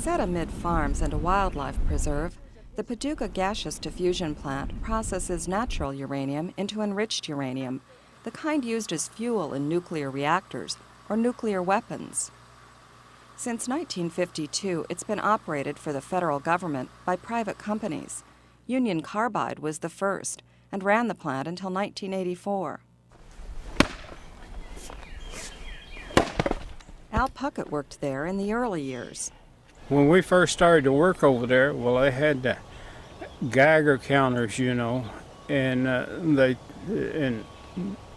Set amid farms and a wildlife preserve, the Paducah Gaseous Diffusion Plant processes natural uranium into enriched uranium, the kind used as fuel in nuclear reactors or nuclear weapons. Since 1952, it's been operated for the federal government by private companies. Union Carbide was the first and ran the plant until 1984. Al Puckett worked there in the early years. When we first started to work over there, well, they had the Geiger counters, and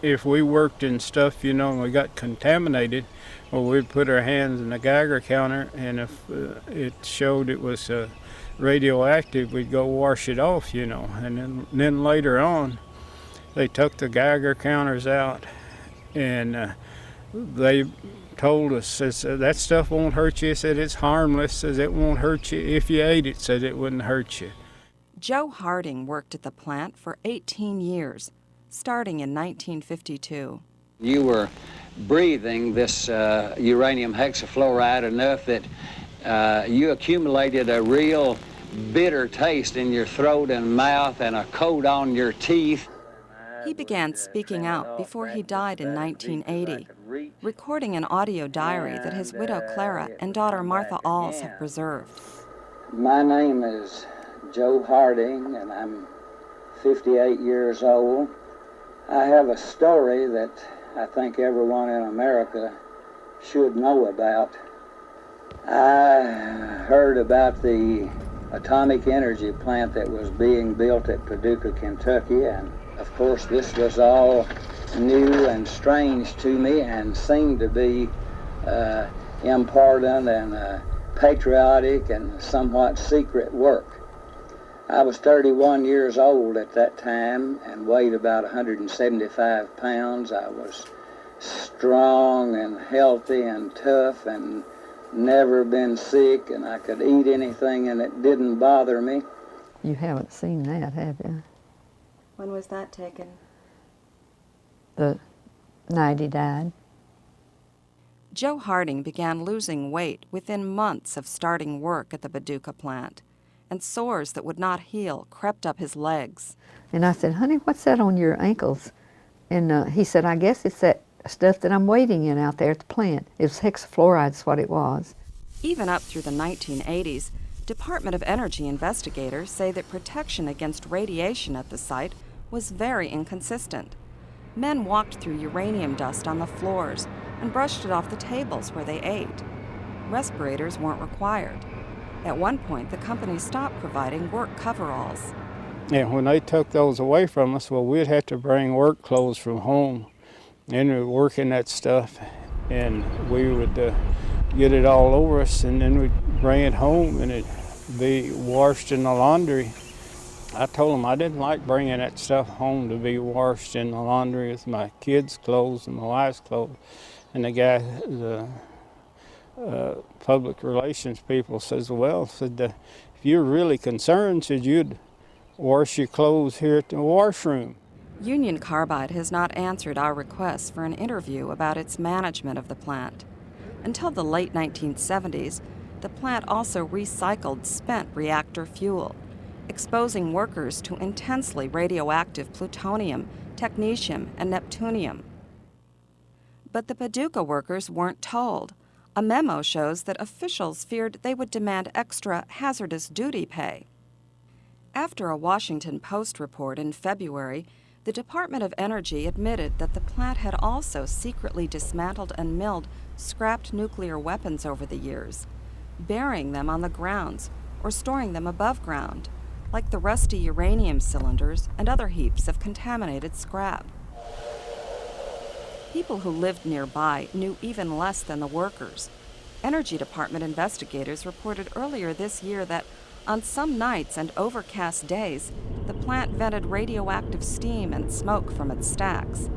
if we worked in stuff, and we got contaminated, well, we'd put our hands in the Geiger counter, and if it showed it was radioactive, we'd go wash it off, and then later on, they took the Geiger counters out, and they told us, says, that stuff won't hurt you. Said it's harmless. Says it won't hurt you if you ate it. Said it wouldn't hurt you. Joe Harding worked at the plant for 18 years, starting in 1952. You were breathing this uranium hexafluoride enough that you accumulated a real bitter taste in your throat and mouth and a coat on your teeth. He began speaking out before he died in 1980, recording an audio diary that his widow Clara and daughter Martha Alls have preserved. My name is Joe Harding, and I'm 58 years old. I have a story that I think everyone in America should know about. I heard about the atomic energy plant that was being built at Paducah, Kentucky, and of course this was all new and strange to me and seemed to be important and patriotic and somewhat secret work. I was 31 years old at that time and weighed about 175 pounds. I was strong and healthy and tough and never been sick, and I could eat anything and it didn't bother me. You haven't seen that, have you? When was that taken? The night he died. Joe Harding began losing weight within months of starting work at the Paducah plant, and sores that would not heal crept up his legs. And I said, honey, what's that on your ankles? And he said, I guess it's that stuff that I'm waiting in out there at the plant. It was hexafluoride is what it was. Even up through the 1980s, Department of Energy investigators say that protection against radiation at the site was very inconsistent. Men walked through uranium dust on the floors and brushed it off the tables where they ate. Respirators weren't required. At one point, the company stopped providing work coveralls. And when they took those away from us, well, we'd have to bring work clothes from home. And we were working that stuff, and we would get it all over us, and then we'd bring it home, and it'd be washed in the laundry. I told them I didn't like bringing that stuff home to be washed in the laundry with my kids' clothes and my wife's clothes. And the guy, the public relations people says, well, if you're really concerned, said you'd wash your clothes here at the washroom. Union Carbide has not answered our requests for an interview about its management of the plant. Until the late 1970s, the plant also recycled spent reactor fuel, exposing workers to intensely radioactive plutonium, technetium, and neptunium. But the Paducah workers weren't told. A memo shows that officials feared they would demand extra hazardous duty pay. After a Washington Post report in February, the Department of Energy admitted that the plant had also secretly dismantled and milled scrapped nuclear weapons over the years, burying them on the grounds or storing them above ground, like the rusty uranium cylinders and other heaps of contaminated scrap. People who lived nearby knew even less than the workers. Energy Department investigators reported earlier this year that on some nights and overcast days, the plant vented radioactive steam and smoke from its stacks.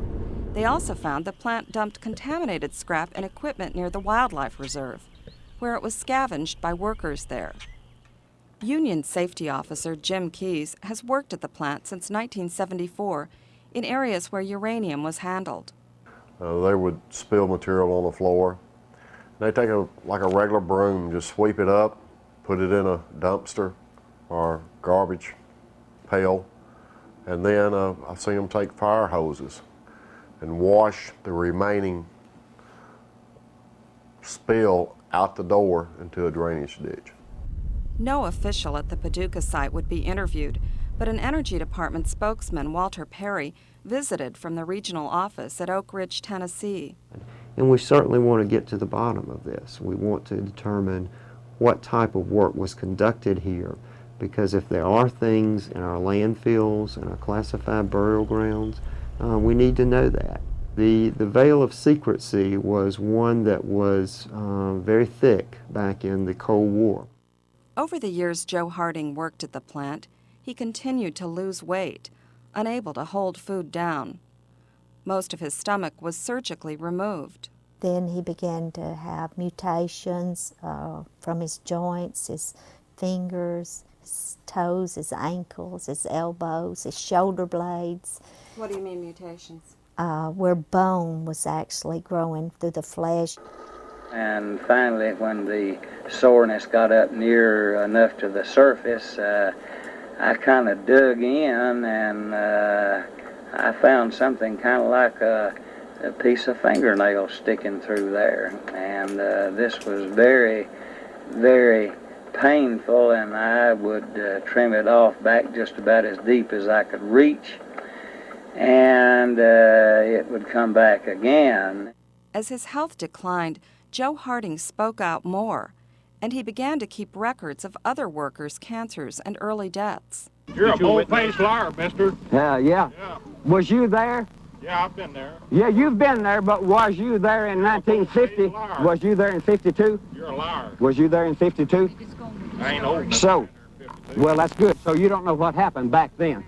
They also found the plant dumped contaminated scrap and equipment near the wildlife reserve, where it was scavenged by workers there. Union Safety Officer Jim Keyes has worked at the plant since 1974 in areas where uranium was handled. They would spill material on the floor. They take like a regular broom, just sweep it up, put it in a dumpster or garbage pail, and then I've seen them take fire hoses and wash the remaining spill out the door into a drainage ditch. No official at the Paducah site would be interviewed, but an Energy Department spokesman, Walter Perry, visited from the regional office at Oak Ridge, Tennessee. And we certainly want to get to the bottom of this. We want to determine what type of work was conducted here, because if there are things in our landfills and our classified burial grounds, we need to know that. The veil of secrecy was one that was very thick back in the Cold War. Over the years Joe Harding worked at the plant, he continued to lose weight, unable to hold food down. Most of his stomach was surgically removed. Then he began to have mutations from his joints, his fingers, his toes, his ankles, his elbows, his shoulder blades. What do you mean mutations? Where bone was actually growing through the flesh. And finally, when the soreness got up near enough to the surface, I kind of dug in, and I found something kind of like a piece of fingernail sticking through there. And this was very, very painful, and I would trim it off back just about as deep as I could reach, and it would come back again. As his health declined, Joe Harding spoke out more, and he began to keep records of other workers' cancers and early deaths. You're a bold-faced liar, mister. Yeah. Was you there? Yeah, I've been there. Yeah, you've been there, but was you there in 1950? Was you there in 52? You're a liar. Was you there in 52? I ain't old. So, well, that's good. So you don't know what happened back then.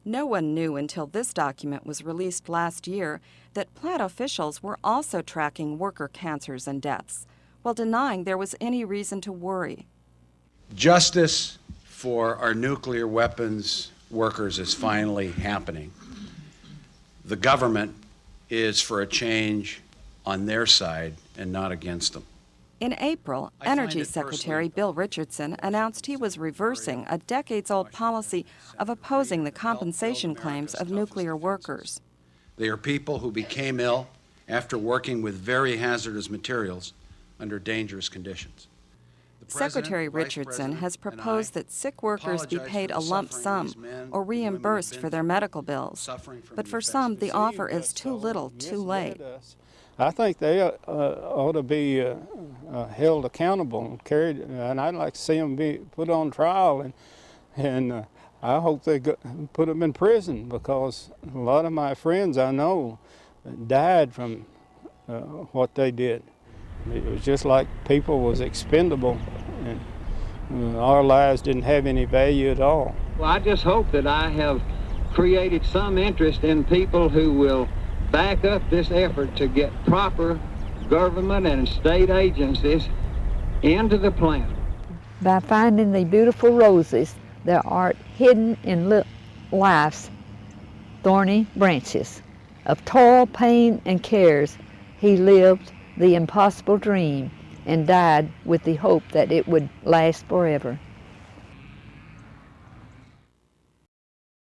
No one knew until this document was released last year that plant officials were also tracking worker cancers and deaths, while denying there was any reason to worry. Justice for our nuclear weapons workers is finally happening. The government is for a change on their side and not against them. In April, Energy Secretary Bill Richardson announced he was reversing a decades-old policy of opposing the compensation claims of nuclear workers. They are people who became ill after working with very hazardous materials under dangerous conditions. Secretary Richardson has proposed that sick workers be paid a lump sum or reimbursed for their medical bills. But for some, the offer is too little, too late. I think they ought to be held accountable and carried, and I'd like to see them be put on trial, and I hope they put them in prison, because a lot of my friends I know died from what they did. It was just like people was expendable, and our lives didn't have any value at all. Well, I just hope that I have created some interest in people who will back up this effort to get proper government and state agencies into the plant. By finding the beautiful roses that are hidden in life's thorny branches. Of toil, pain, and cares, he lived the impossible dream and died with the hope that it would last forever.